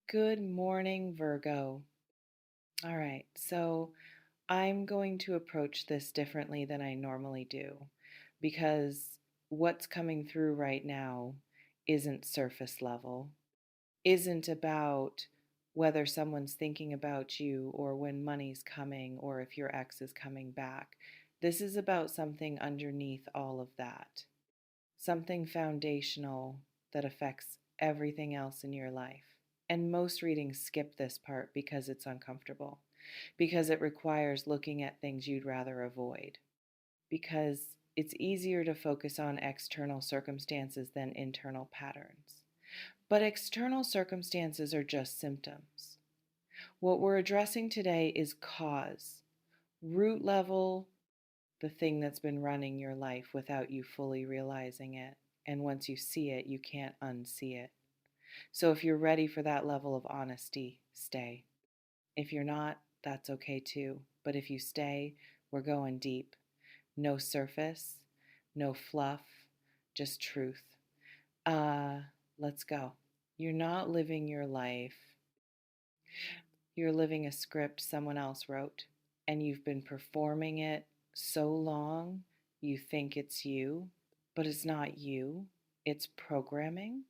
Good morning, Virgo. All right, so I'm going to approach this differently than I normally do because what's coming through right now isn't surface level, isn't about whether someone's thinking about you or when money's coming or if your ex is coming back. This is about something underneath all of that, something foundational that affects everything else in your life. And most readings skip this part because it's uncomfortable, because it requires looking at things you'd rather avoid, because it's easier to focus on external circumstances than internal patterns. But external circumstances are just symptoms. What we're addressing today is cause, root level, the thing that's been running your life without you fully realizing it. And once you see it, you can't unsee it. So if you're ready for that level of honesty, stay. If you're not, that's okay too. But if you stay, we're going deep. No surface, no fluff, just truth. Uh, let's go. You're not living your life. You're living a script someone else wrote, and you've been performing it so long you think it's you, but it's not you. It's programming,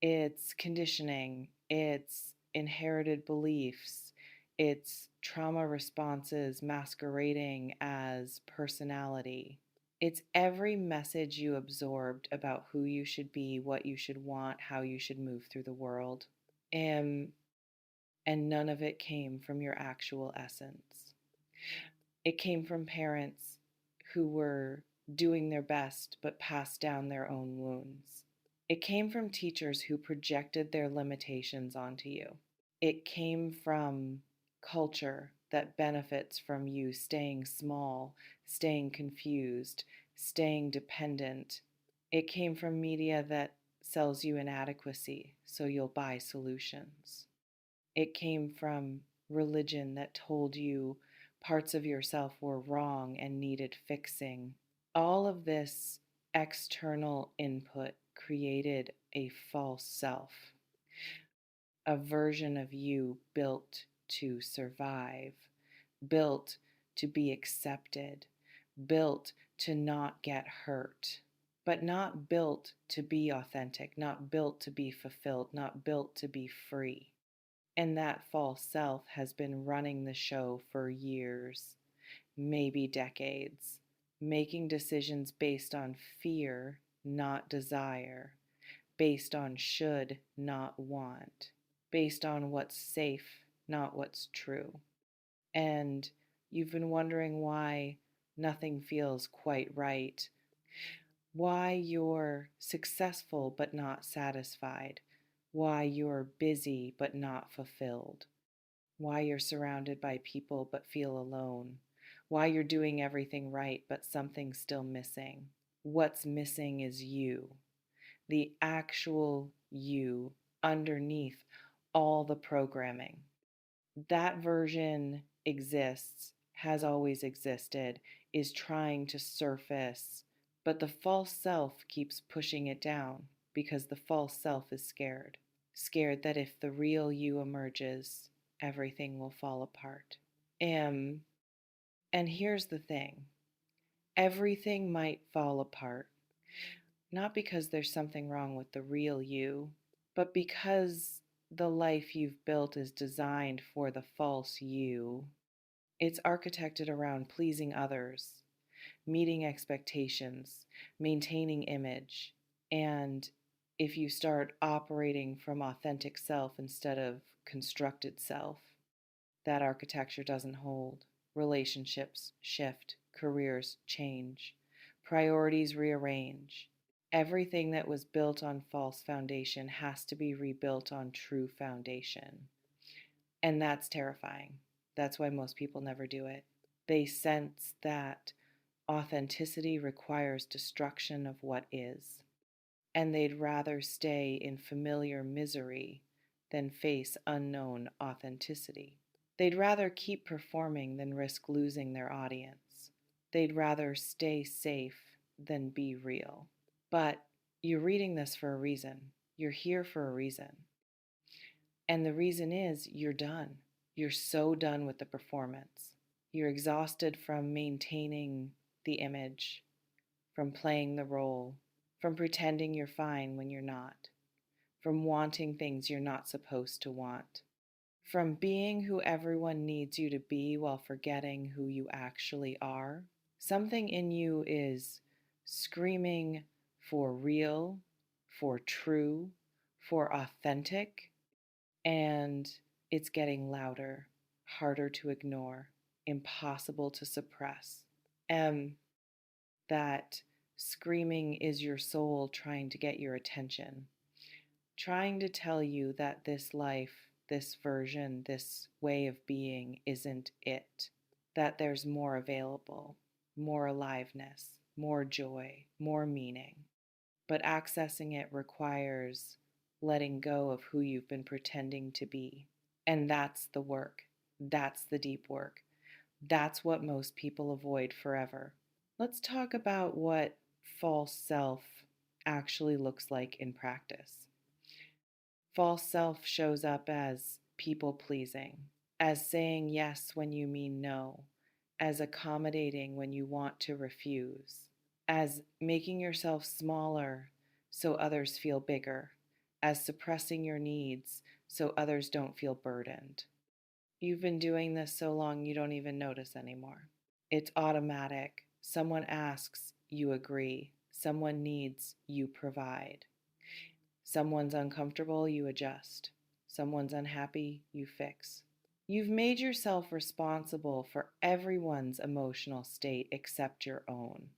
it's conditioning, it's inherited beliefs, it's trauma responses masquerading as personality. It's every message you absorbed about who you should be, what you should want, how you should move through the world. Um, and none of it came from your actual essence. It came from parents who were doing their best but passed down their own wounds. It came from teachers who projected their limitations onto you. It came from culture that benefits from you staying small, staying confused, staying dependent. It came from media that sells you inadequacy, so you'll buy solutions. It came from religion that told you parts of yourself were wrong and needed fixing. All of this external input created a false self, a version of you built to survive, built to be accepted, built to not get hurt, but not built to be authentic, not built to be fulfilled, not built to be free. And that false self has been running the show for years, maybe decades, making decisions based on fear, not desire, based on should, not want, based on what's safe, not what's true. And you've been wondering why nothing feels quite right, why you're successful but not satisfied, why you're busy but not fulfilled, why you're surrounded by people but feel alone, why you're doing everything right but something's still missing. What's missing is you, the actual you underneath all the programming. That version exists, has always existed, is trying to surface, but the false self keeps pushing it down because the false self is scared. Scared that if the real you emerges, everything will fall apart. Um, and here's the thing, everything might fall apart, not because there's something wrong with the real you, but because the life you've built is designed for the false you. It's architected around pleasing others, meeting expectations, maintaining image. And if you start operating from authentic self instead of constructed self, that architecture doesn't hold. Relationships shift, careers change, priorities rearrange. Everything that was built on false foundation has to be rebuilt on true foundation. And that's terrifying. That's why most people never do it. They sense that authenticity requires destruction of what is, and they'd rather stay in familiar misery than face unknown authenticity. They'd rather keep performing than risk losing their audience. They'd rather stay safe than be real. But you're reading this for a reason. You're here for a reason. And the reason is you're done. You're so done with the performance. You're exhausted from maintaining the image, from playing the role, from pretending you're fine when you're not, from wanting things you're not supposed to want, from being who everyone needs you to be while forgetting who you actually are. Something in you is screaming for real, for true, for authentic, and it's getting louder, harder to ignore, impossible to suppress. And that screaming is your soul trying to get your attention, trying to tell you that this life, this version, this way of being isn't it, that there's more available, more aliveness, more joy, more meaning. But accessing it requires letting go of who you've been pretending to be. And that's the work. That's the deep work. That's what most people avoid forever. Let's talk about what false self actually looks like in practice. False self shows up as people pleasing, as saying yes when you mean no, as accommodating when you want to refuse, as making yourself smaller so others feel bigger, as suppressing your needs so others don't feel burdened. You've been doing this so long you don't even notice anymore. It's automatic. Someone asks, you agree. Someone needs, you provide. Someone's uncomfortable, you adjust. Someone's unhappy, you fix. You've made yourself responsible for everyone's emotional state except your own.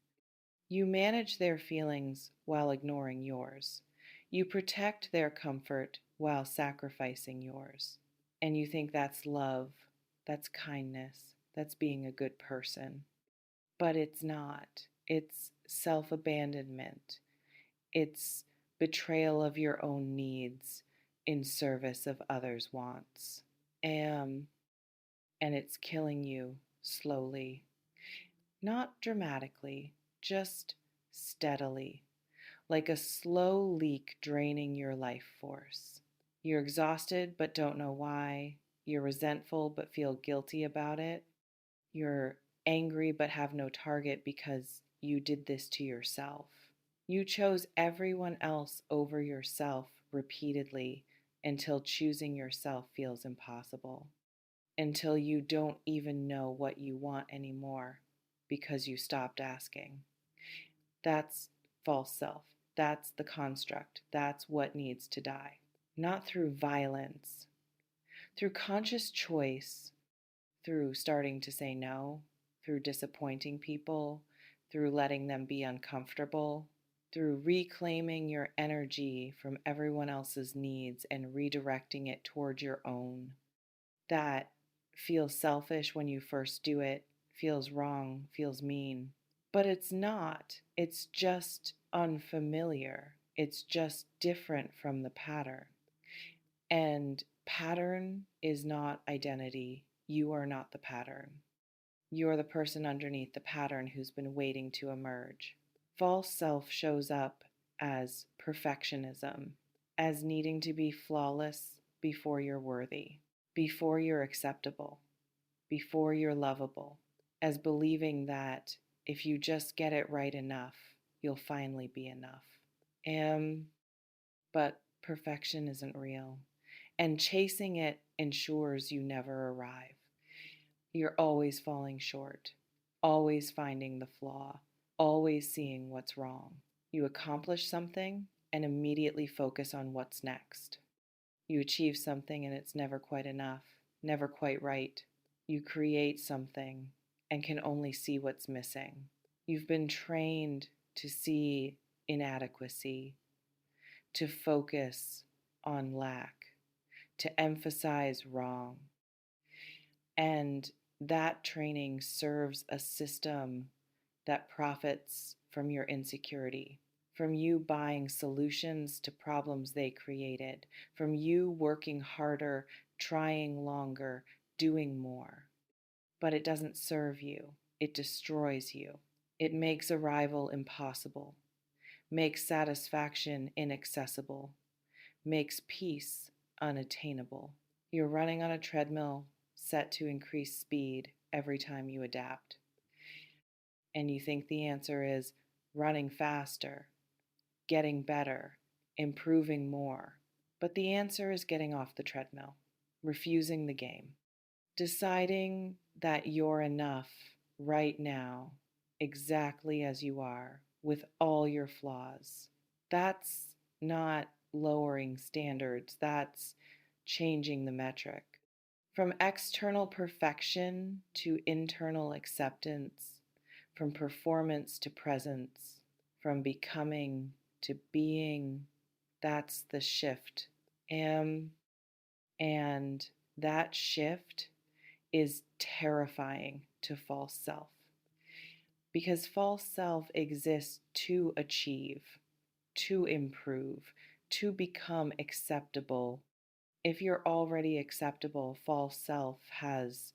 You manage their feelings while ignoring yours. You protect their comfort while sacrificing yours. And you think that's love, that's kindness, that's being a good person. But it's not. It's self abandonment. It's betrayal of your own needs in service of others' wants. Um, and it's killing you slowly, not dramatically, just steadily, like a slow leak draining your life force. You're exhausted but don't know why. You're resentful but feel guilty about it. You're angry but have no target because you did this to yourself. You chose everyone else over yourself repeatedly until choosing yourself feels impossible, until you don't even know what you want anymore because you stopped asking. That's false self. That's the construct. That's what needs to die. Not through violence, through conscious choice, through starting to say no, through disappointing people, through letting them be uncomfortable, through reclaiming your energy from everyone else's needs and redirecting it toward your own. That feels selfish when you first do it, feels wrong, feels mean. But it's not. It's just unfamiliar. It's just different from the pattern. And pattern is not identity. You are not the pattern. You're the person underneath the pattern who's been waiting to emerge. False self shows up as perfectionism, as needing to be flawless before you're worthy, before you're acceptable, before you're lovable, as believing that if you just get it right enough, you'll finally be enough. But perfection isn't real, and chasing it ensures you never arrive. You're always falling short, always finding the flaw, always seeing what's wrong. You accomplish something and immediately focus on what's next. You achieve something and it's never quite enough, never quite right. You create something and can only see what's missing. You've been trained to see inadequacy, to focus on lack, to emphasize wrong. And that training serves a system that profits from your insecurity, from you buying solutions to problems they created, from you working harder, trying longer, doing more. But it doesn't serve you, it destroys you. It makes arrival impossible, makes satisfaction inaccessible, makes peace unattainable. You're running on a treadmill set to increase speed every time you adapt. And you think the answer is running faster, getting better, improving more. But the answer is getting off the treadmill, refusing the game, deciding that you're enough right now, exactly as you are, with all your flaws. That's not lowering standards, that's changing the metric. From external perfection to internal acceptance, from performance to presence, from becoming to being, that's the shift. And that shift is terrifying to false self because false self exists to achieve, to improve, to become acceptable. If you're already acceptable, false self has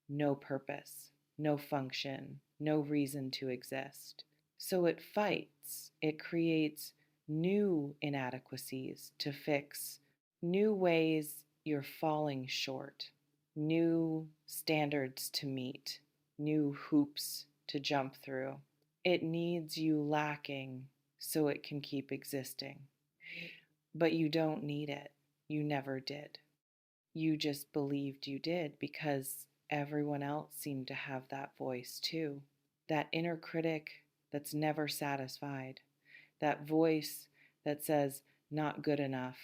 no purpose, no function, no reason to exist. So it fights, it creates new inadequacies to fix, new ways you're falling short, new standards to meet, new hoops to jump through. It needs you lacking so it can keep existing. But you don't need it. You never did. You just believed you did because everyone else seemed to have that voice too. That inner critic that's never satisfied. That voice that says, not good enough.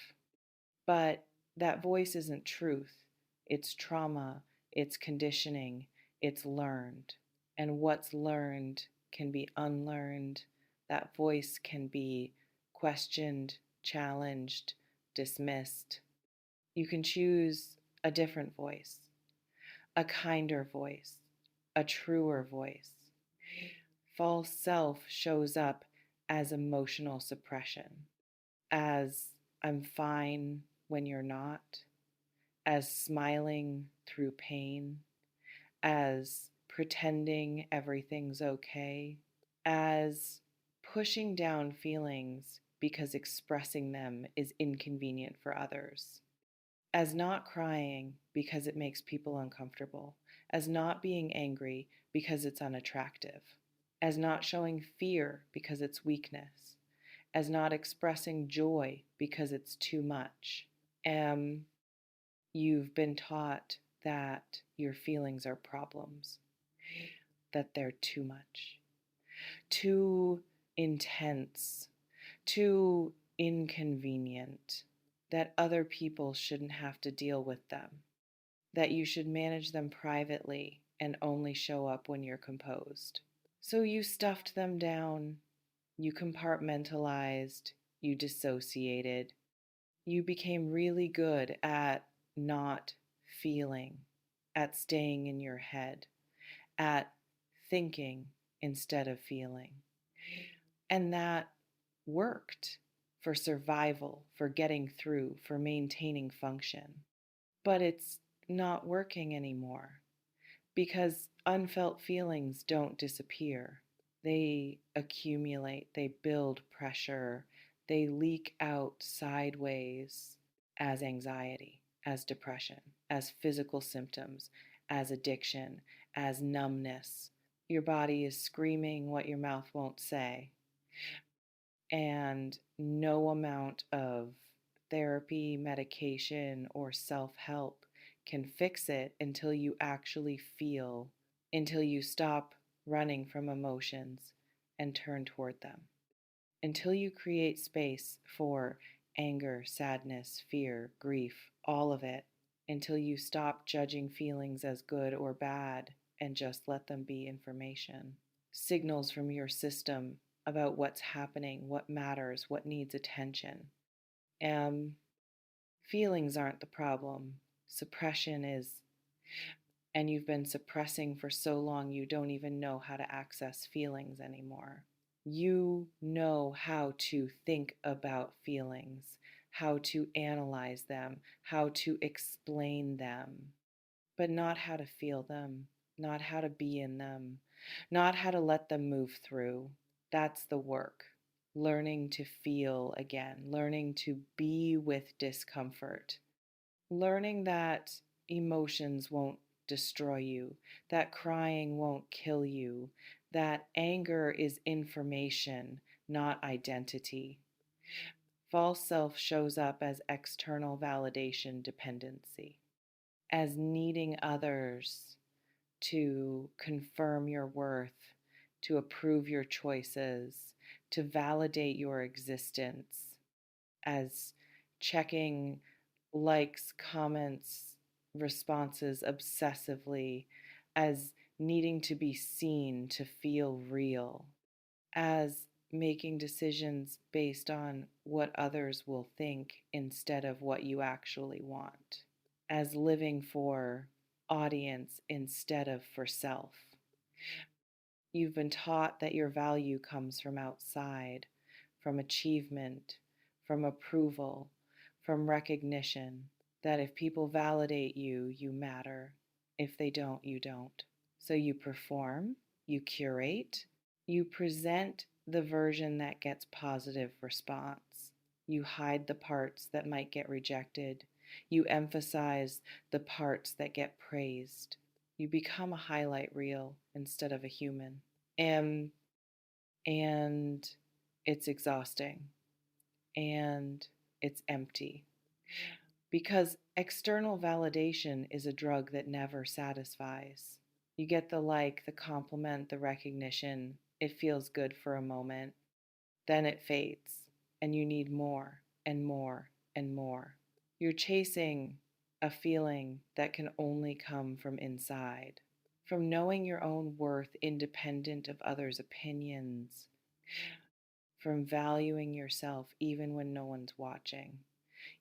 But that voice isn't truth. It's trauma, it's conditioning, it's learned. And what's learned can be unlearned. That voice can be questioned, challenged, dismissed. You can choose a different voice, a kinder voice, a truer voice. False self shows up as emotional suppression, as I'm fine when you're not, as smiling through pain, as pretending everything's okay, as pushing down feelings because expressing them is inconvenient for others, as not crying because it makes people uncomfortable, as not being angry because it's unattractive, as not showing fear because it's weakness, as not expressing joy because it's too much. You've been taught that your feelings are problems, that they're too much, too intense, too inconvenient, that other people shouldn't have to deal with them, that you should manage them privately and only show up when you're composed. So you stuffed them down, you compartmentalized, you dissociated, you became really good at not feeling, at staying in your head, at thinking instead of feeling. And that worked for survival, for getting through, for maintaining function. But it's not working anymore because unfelt feelings don't disappear. They accumulate, they build pressure, they leak out sideways as anxiety, as depression, as physical symptoms, as addiction, as numbness. Your body is screaming what your mouth won't say. And no amount of therapy, medication, or self help can fix it until you actually feel, until you stop running from emotions and turn toward them, until you create space for anger, sadness, fear, grief, all of it, until you stop judging feelings as good or bad and just let them be information, signals from your system about what's happening, what matters, what needs attention. Feelings aren't the problem. Suppression is. And you've been suppressing for so long you don't even know how to access feelings anymore. You know how to think about feelings, how to analyze them, how to explain them, but not how to feel them, not how to be in them, not how to let them move through. That's the work. Learning to feel again, learning to be with discomfort, Learning that emotions won't destroy you, that crying won't kill you, that anger is information, not identity. False self shows up as external validation dependency, as needing others to confirm your worth, to approve your choices, to validate your existence, as checking likes, comments, responses obsessively, as needing to be seen to feel real, as making decisions based on what others will think instead of what you actually want, as living for audience instead of for self. You've been taught that your value comes from outside, from achievement, from approval, from recognition, that if people validate you, you matter. If they don't, you don't. So you perform, you curate, you present the version that gets positive response. You hide the parts that might get rejected. You emphasize the parts that get praised. You become a highlight reel instead of a human. And and it's exhausting and it's empty because external validation is a drug that never satisfies. You get the like, the compliment, the recognition. It feels good for a moment. Then it fades, and you need more and more and more. You're chasing a feeling that can only come from inside, from knowing your own worth independent of others' opinions, from valuing yourself even when no one's watching,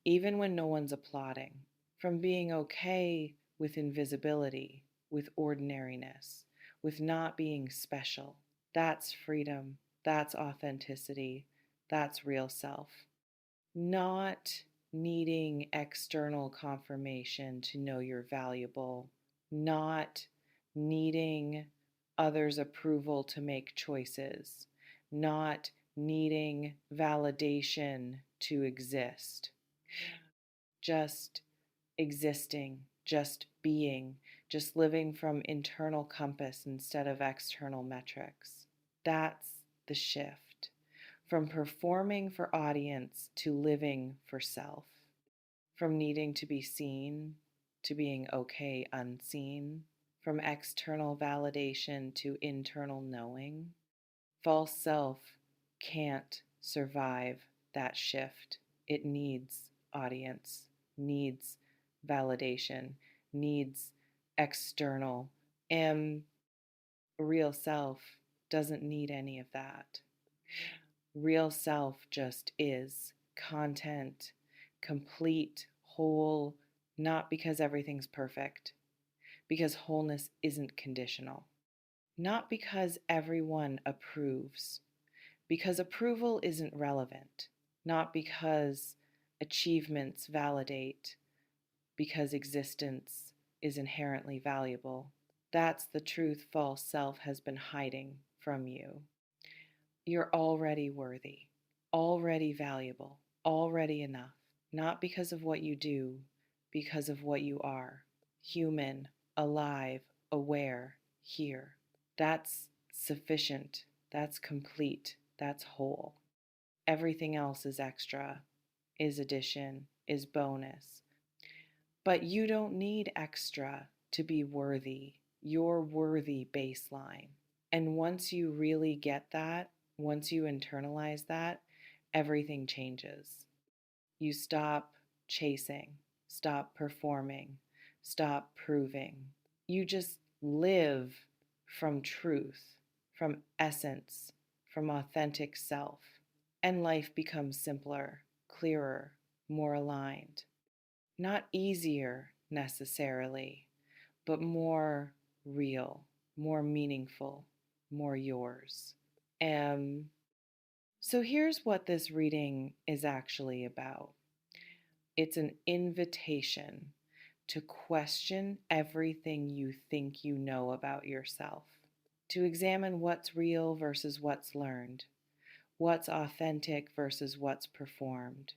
even when no one's applauding, from being okay with invisibility, with ordinariness, with not being special. That's freedom. That's authenticity. That's real self. Not needing external confirmation to know you're valuable, not needing others' approval to make choices, not needing validation to exist, just existing, just being, just living from internal compass instead of external metrics. That's the shift from performing for audience to living for self, from needing to be seen to being okay unseen, from external validation to internal knowing. False self can't survive that shift. It needs audience, needs validation, needs external. And real self doesn't need any of that. Real self just is content, complete, whole, not because everything's perfect, because wholeness isn't conditional, not because everyone approves, because approval isn't relevant, not because achievements validate, because existence is inherently valuable. That's the truth false self has been hiding from you. You're already worthy, already valuable, already enough, not because of what you do, because of what you are. Human, alive, aware, here. That's sufficient. That's complete. That's whole. Everything else is extra, is addition, is bonus. But you don't need extra to be worthy. You're worthy baseline. And once you really get that, once you internalize that, everything changes. You stop chasing, stop performing, stop proving. You just live from truth, from essence, from authentic self. And life becomes simpler, clearer, more aligned. Not easier necessarily, but more real, more meaningful, more yours. So here's what this reading is actually about. It's an invitation to question everything you think you know about yourself, to examine what's real versus what's learned, what's authentic versus what's performed,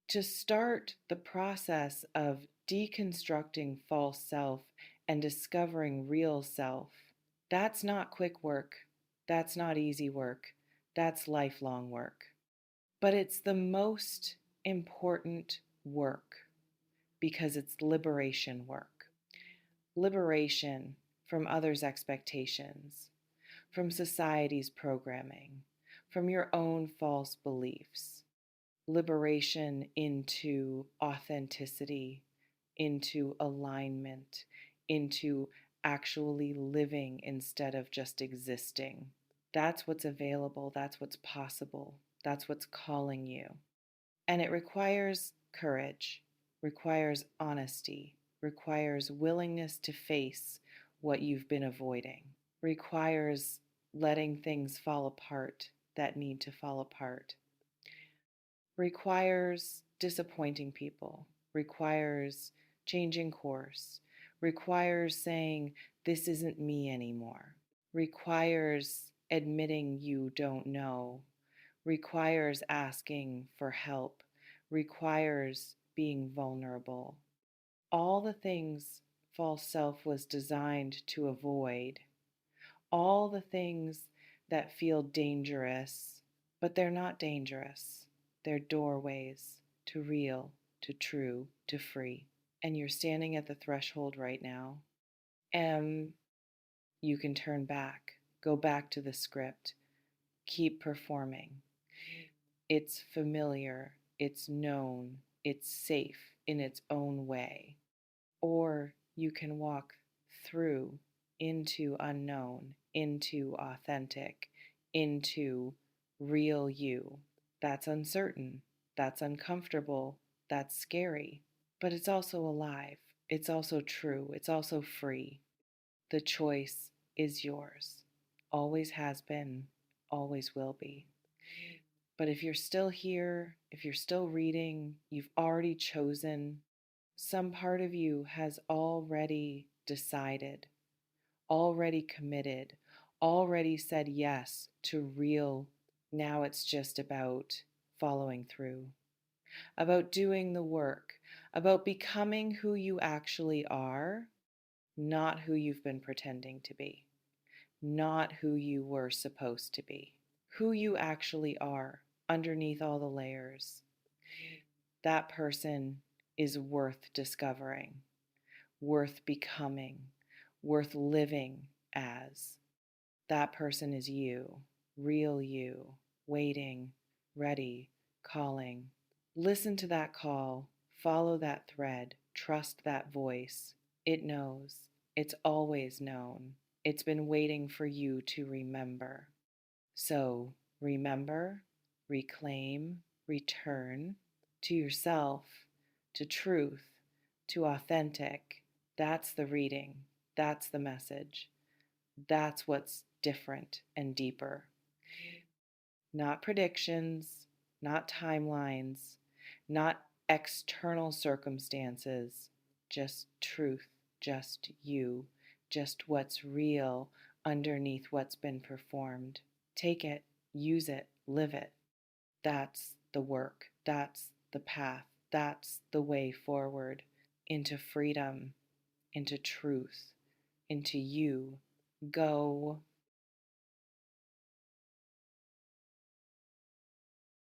to start the process of deconstructing false self and discovering real self. That's not quick work. That's not easy work. That's lifelong work. But it's the most important work because it's liberation work. Liberation from others' expectations, from society's programming, from your own false beliefs. Liberation into authenticity, into alignment, into actually living instead of just existing. That's what's available, that's what's possible, that's what's calling you. And it requires courage, requires honesty, requires willingness to face what you've been avoiding, requires letting things fall apart that need to fall apart, requires disappointing people, requires changing course, requires saying, this isn't me anymore, requires admitting you don't know, requires asking for help, requires being vulnerable. All the things false self was designed to avoid, all the things that feel dangerous, but they're not dangerous. They're doorways to real, to true, to free. And you're standing at the threshold right now. And you can turn back, go back to the script, keep performing. It's familiar, it's known, it's safe in its own way. Or you can walk through into unknown, into authentic, into real you. That's uncertain, that's uncomfortable, that's scary, but it's also alive. It's also true, it's also free. The choice is yours. Always has been, always will be. But if you're still here, if you're still reading, you've already chosen. Some part of you has already decided, already committed, already said yes to real. Now it's just about following through, about doing the work, about becoming who you actually are, not who you've been pretending to be, not who you were supposed to be, who you actually are underneath all the layers. That person is worth discovering, worth becoming, worth living as. That person is you, real you, waiting, ready, calling. Listen to that call, follow that thread, trust that voice. It knows, it's always known. It's been waiting for you to remember. So remember, reclaim, return to yourself, to truth, to authentic. That's the reading. That's the message. That's what's different and deeper. Not predictions, not timelines, not external circumstances, just truth, just you, just what's real underneath what's been performed. Take it, use it, live it. That's the work. That's the path. That's the way forward into freedom, into truth, into you. Go